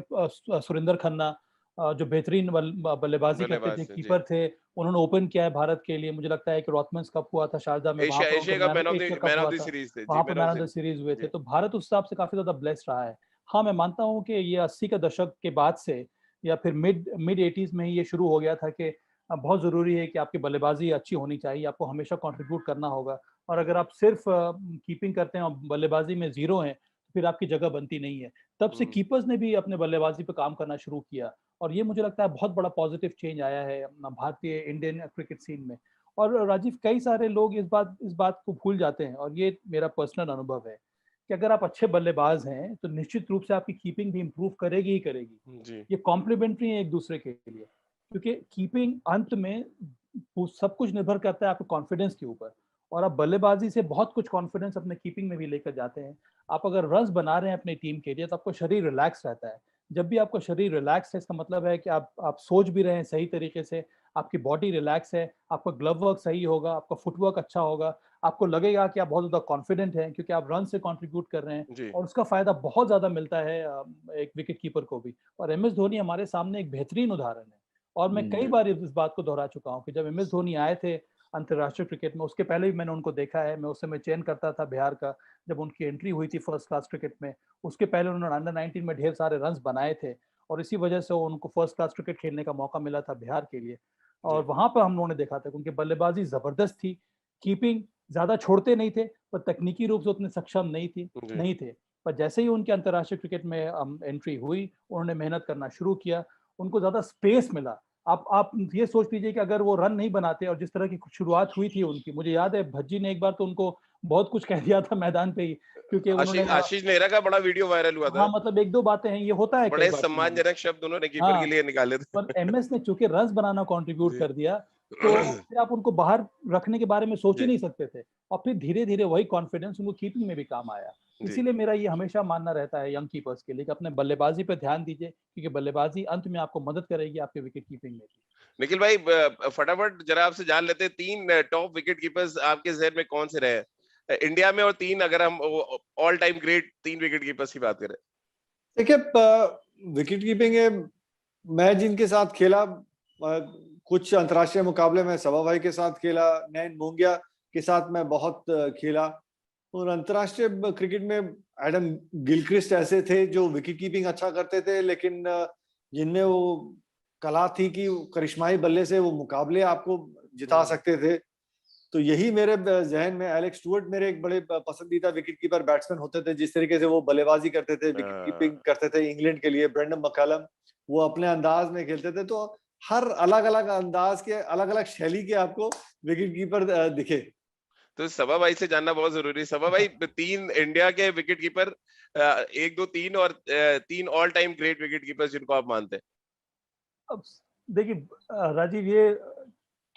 सुरिंदर खन्ना जो बेहतरीन बल्लेबाजी करते थे, बल्लेबाज थे जी। कीपर थे, उन्होंने ओपन किया है भारत के लिए। मुझे लगता है कि रॉथमन्स कप हुआ था शारजा में, वहाँ एशिया पर एशिया उनको का एशिया कप मैन ऑफ हुआ द था, सीरीज थे जी, वहाँ पर man man of of the the series हुए थे। जी। तो भारत उस हिसाब से काफ़ी ज़्यादा ब्लेस्ड रहा है। हाँ, मैं मानता हूँ कि ये 80 का दशक के बाद से या फिर मिड मिड 80s में ही ये शुरू हो गया था कि बहुत ज़रूरी है कि आपकी बल्लेबाजी अच्छी होनी चाहिए, आपको हमेशा कंट्रीब्यूट करना होगा। और अगर आप सिर्फ कीपिंग करते हैं और बल्लेबाजी में ज़ीरो हैं, तो फिर आपकी जगह बनती नहीं है। तब से हुँ, कीपर्स ने भी अपने बल्लेबाजी पे काम करना शुरू किया और ये मुझे लगता है बहुत बड़ा पॉजिटिव चेंज आया है भारतीय इंडियन क्रिकेट सीन में। और राजीव, कई सारे लोग इस बात को भूल जाते हैं और ये मेरा पर्सनल अनुभव है कि अगर आप अच्छे बल्लेबाज हैं, तो निश्चित रूप से आपकी कीपिंग भी इम्प्रूव करेगी ही करेगी। जी। ये कॉम्प्लीमेंट्री है एक दूसरे के लिए, क्योंकि कीपिंग अंत में वो सब कुछ निर्भर करता है आपके कॉन्फिडेंस के ऊपर और आप बल्लेबाजी से बहुत कुछ कॉन्फिडेंस अपने कीपिंग में भी लेकर जाते हैं। आप अगर रन्स बना रहे हैं अपनी टीम के लिए, तो आपका शरीर रिलैक्स रहता है। जब भी आपका शरीर रिलैक्स है, इसका मतलब है कि आप सोच भी रहे हैं सही तरीके से, आपकी बॉडी रिलैक्स है, आपका ग्लव वर्क सही होगा, आपका फुटवर्क अच्छा होगा, आपको लगेगा कि आप बहुत ज़्यादा कॉन्फिडेंट हैं क्योंकि आप रन से कंट्रीब्यूट कर रहे हैं जी। और उसका फ़ायदा बहुत ज़्यादा मिलता है एक विकेट कीपर को भी। और एम एस धोनी हमारे सामने एक बेहतरीन उदाहरण है और मैं कई जी। बार इस बात को दोहरा चुका हूँ कि जब एम एस धोनी आए थे अंतर्राष्ट्रीय क्रिकेट में, उसके पहले भी मैंने उनको देखा है। मैं उस समय चयन करता था बिहार का, जब उनकी एंट्री हुई थी फर्स्ट क्लास क्रिकेट में। उसके पहले उन्होंने अंडर 19 में ढेर सारे रन्स बनाए थे और इसी वजह से उनको फर्स्ट क्लास क्रिकेट खेलने का मौका मिला था बिहार के लिए। और जी। वहाँ पर हम लोगों ने देखा था कि उनकी बल्लेबाजी ज़बरदस्त थी, कीपिंग ज़्यादा छोड़ते नहीं थे, पर तकनीकी रूप से उतने सक्षम जी। नहीं थे। पर जैसे ही उनके अंतर्राष्ट्रीय क्रिकेट में एंट्री हुई, उन्होंने मेहनत करना शुरू किया, उनको ज़्यादा स्पेस मिला। आप ये सोच लीजिए कि अगर वो रन नहीं बनाते और जिस तरह की शुरुआत हुई थी उनकी, मुझे याद है भज्जी ने एक बार तो उनको बहुत कुछ कह दिया था मैदान पे ही, क्योंकि उन्होंने आशीष नेहरा का बड़ा वीडियो वायरल हुआ हाँ, था। मतलब 1-2 बातें हैं, ये होता है कई बड़े बार टीमों में। सम्मानजनक शब्द उन्होंने कीपर के हाँ, लिए निकाले पर थे। एमएस ने चूँकि रन्स बनाना कंट्रीब्यूट जी। कर दिया, तो फिर आप उनको बाहर रखने के बारे में सोच ही जी। नहीं सकते थे और फिर धीरे-धीरे वही कॉन्फिडेंस उनको कीपिंग में भी काम आया। जी। इसीलिए मेरा ये हमेशा मानना रहता है यंग कीपर्स के लिए कि अपने बल्लेबाजी पे ध्यान दीजिए, क्योंकि बल्लेबाजी अंत में आपको मदद करेगी आपके विकेट कीपिंग में भी। निखिल भाई, फटाफट जरा आपसे जान लेते हैं, 3 टॉप विकेट कीपर्स आपके ज़हन में कौन से रहे हैं? इंडिया में, और 3 अगर हम all time great 3 wicket keepers की बात करें। देखिए, विकेट कीपिंग है, मैं जिनके साथ खेला, कुछ अंतर्राष्ट्रीय मुकाबले में सभा भाई के साथ खेला, नैन मोंगिया के साथ मैं बहुत खेला। और अंतर्राष्ट्रीय क्रिकेट में एडम गिलक्रिस्ट ऐसे थे जो विकेट कीपिंग अच्छा करते थे, लेकिन जिनमें वो कला थी कि करिश्माई बल्ले से वो मुकाबले आपको जिता सकते थे। तो यही मेरे जहन में एलेक्स स्टुअर्ट मेरे एक बड़े पसंदीदा विकेट कीपर बैट्समैन होते थे। जिस तरीके से वो बल्लेबाजी करते थे, विकेट कीपिंग करते थे इंग्लैंड के लिए, ब्रेंडन मैकलम, वो अपने अंदाज में खेलते थे। तो हर अलग अलग अंदाज के, अलग अलग शैली के आपको विकेट कीपर दिखे। तो सभा भाई से जानना बहुत जरूरी है। सभा भाई, 3 इंडिया के विकेट कीपर, 1, 2, 3 और 3 all time great wicket keepers जिनको आप मानते हैं। अब देखिए राजीव, ये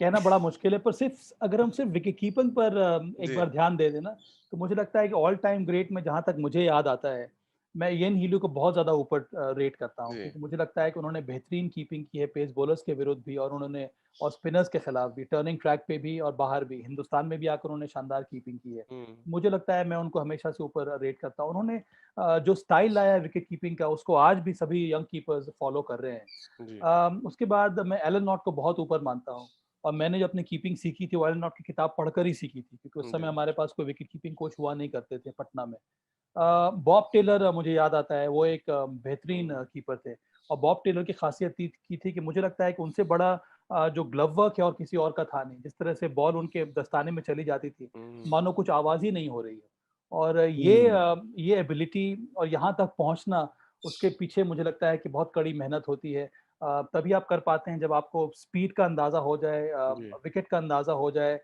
कहना बड़ा मुश्किल है, पर सिर्फ अगर हम सिर्फ विकेट कीपिंग पर एक जी। बार ध्यान दे देना, तो मुझे लगता है कि ऑल टाइम ग्रेट में जहाँ तक मुझे याद आता है, मैं इयन हीलू को बहुत ज़्यादा ऊपर रेट करता हूँ, जी। क्योंकि मुझे लगता है कि उन्होंने बेहतरीन कीपिंग की है पेस बॉलर्स के विरुद्ध भी और उन्होंने और स्पिनर्स के खिलाफ भी, टर्निंग ट्रैक पे भी और बाहर भी, हिंदुस्तान में भी आकर उन्होंने शानदार कीपिंग की है। हम्म। मुझे लगता है मैं उनको हमेशा से ऊपर रेट करता हूँ। उन्होंने जो स्टाइल लाया है विकेट कीपिंग का, उसको आज भी सभी यंग कीपर्स फॉलो कर रहे हैं। जी। उसके बाद मैं एलन नॉट को बहुत ऊपर मानता हूँ और मैंने जो अपनी कीपिंग सीखी थी वो एलन नॉट की किताब पढ़कर ही सीखी थी, क्योंकि उस समय जी। हमारे पास कोई विकेट कीपिंग कोच हुआ नहीं करते थे पटना में। बॉब टेलर मुझे याद आता है, वो एक बेहतरीन कीपर थे और बॉब टेलर की खासियत की थी कि मुझे लगता है कि उनसे बड़ा जो ग्लव वर्क है और किसी और का था नहीं। जिस तरह से बॉल उनके दस्ताने में चली जाती थी, हम्म। मानो कुछ आवाज़ ही नहीं हो रही है। और हम्म। ये एबिलिटी और यहाँ तक पहुँचना, उसके पीछे मुझे लगता है कि बहुत कड़ी मेहनत होती है। तभी आप कर पाते हैं जब आपको स्पीड का अंदाज़ा हो जाए, जी। विकेट का अंदाज़ा हो जाए,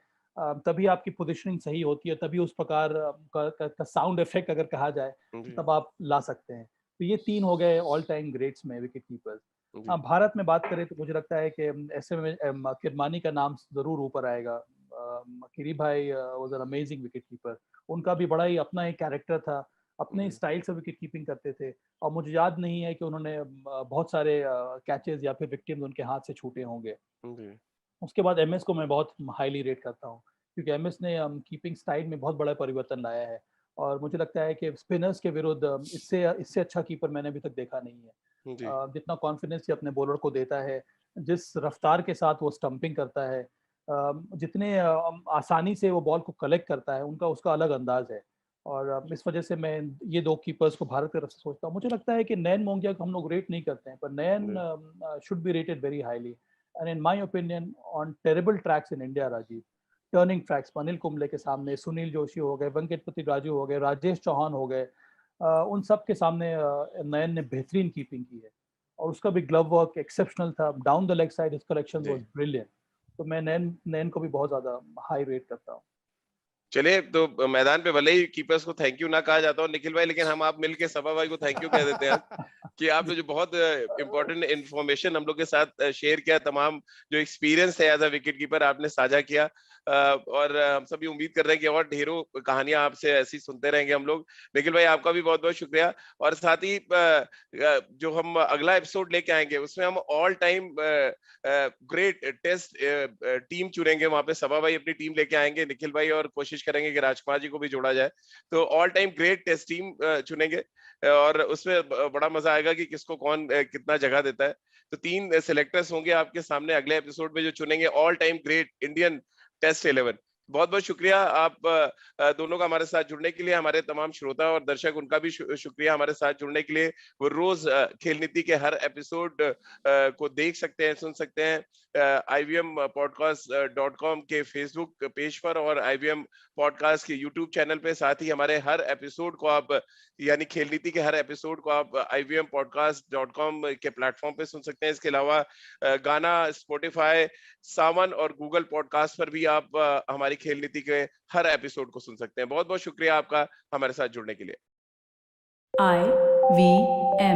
तभी आपकी पोजीशनिंग सही होती है, तभी उस प्रकार का साउंड इफेक्ट अगर कहा जाए, जी। तब आप ला सकते हैं। तो ये 3 हो गए ऑल टाइम ग्रेट्स में विकेट कीपर्स। जी। भारत में बात करें तो मुझे लगता है कि ऐसे में किरमानी का नाम ज़रूर ऊपर आएगा। किरी भाई was an amazing wicket keeper. उनका भी बड़ा ही अपना एक कैरेक्टर था, अपने ही जी। स्टाइल से विकेट कीपिंग करते थे और मुझे याद नहीं है कि उन्होंने बहुत सारे कैचेज़ या फिर विक्टिम्स उनके हाथ से छूटे होंगे। जी। उसके बाद एमएस को मैं बहुत हाईली रेट करता हूँ, क्योंकि एमएस ने कीपिंग स्टाइल में बहुत बड़ा परिवर्तन लाया है। और मुझे लगता है कि स्पिनर्स के विरुद्ध इससे इससे अच्छा कीपर मैंने अभी तक देखा नहीं है। जी जितना कॉन्फिडेंस ये अपने बॉलर को देता है, जिस रफ्तार के साथ वो स्टंपिंग करता है, जितने आसानी से वो बॉल को कलेक्ट करता है, उनका उसका अलग अंदाज है। और इस वजह से मैं ये 2 कीपर्स को भारत की तरफ से सोचता हूँ। मुझे लगता है कि नयन मोंगिया को हम लोग रेट नहीं करते हैं, पर Nayan should be rated very highly. And in my opinion on terrible tracks in India Rajeev, turning tracks, Anil Kumble के सामने सुनील जोशी हो गए, वेंकटपति राजू हो गए, राजेश चौहान हो गए, उन सब के सामने नयन ने बेहतरीन कीपिंग की है और उसका भी ग्लव वर्क एक्सेप्शनल था। Down the leg side his collection was brilliant. तो मैं नयन नयन को भी बहुत ज्यादा हाई रेट करता हूँ। चलिए, तो मैदान पे भले ही कीपर्स को थैंक यू ना कहा जाता हो निखिल भाई, लेकिन हम आप मिलके सभा भाई को थैंक यू कह देते हैं कि आपने जो बहुत इंपॉर्टेंट इंफॉर्मेशन हम लोग के साथ शेयर किया, तमाम जो एक्सपीरियंस है एज अ विकेट कीपर आपने साझा किया, और हम सभी उम्मीद कर रहे हैं कि और ढेरों कहानियां आपसे ऐसी सुनते रहेंगे हम लोग। निखिल भाई आपका भी बहुत बहुत शुक्रिया। और साथ ही जो हम अगला एपिसोड लेके आएंगे उसमें हम all time great test team चुनेंगे। वहां पे सभा भाई अपनी टीम लेके आएंगे, निखिल भाई और कोशिश करेंगे कि राजकुमार जी को भी जोड़ा जाए। तो all time great test team चुनेंगे और उसमें बड़ा मजा आएगा कि किसको कौन कितना जगह देता है। तो 3 सिलेक्टर्स होंगे आपके सामने अगले एपिसोड में जो चुनेंगे all time great Indian test 11। बहुत बहुत शुक्रिया आप दोनों का हमारे साथ जुड़ने के लिए। हमारे तमाम श्रोता और दर्शक उनका भी शुक्रिया हमारे साथ जुड़ने के लिए। वो रोज खेल नीति के हर एपिसोड को देख सकते हैं, सुन सकते हैं IVM podcast.com के फेसबुक पेज पर और IVM पॉडकास्ट के यूट्यूब चैनल पे। साथ ही हमारे हर एपिसोड को आप, यानी खेल नीति के हर एपिसोड को आप IVM podcast.com के प्लेटफॉर्म पे सुन सकते हैं। इसके अलावा गाना, स्पॉटिफाई, सावन और गूगल पॉडकास्ट पर भी आप हमारी खेल नीति के हर एपिसोड को सुन सकते हैं। बहुत बहुत शुक्रिया आपका हमारे साथ जुड़ने के लिए। IVM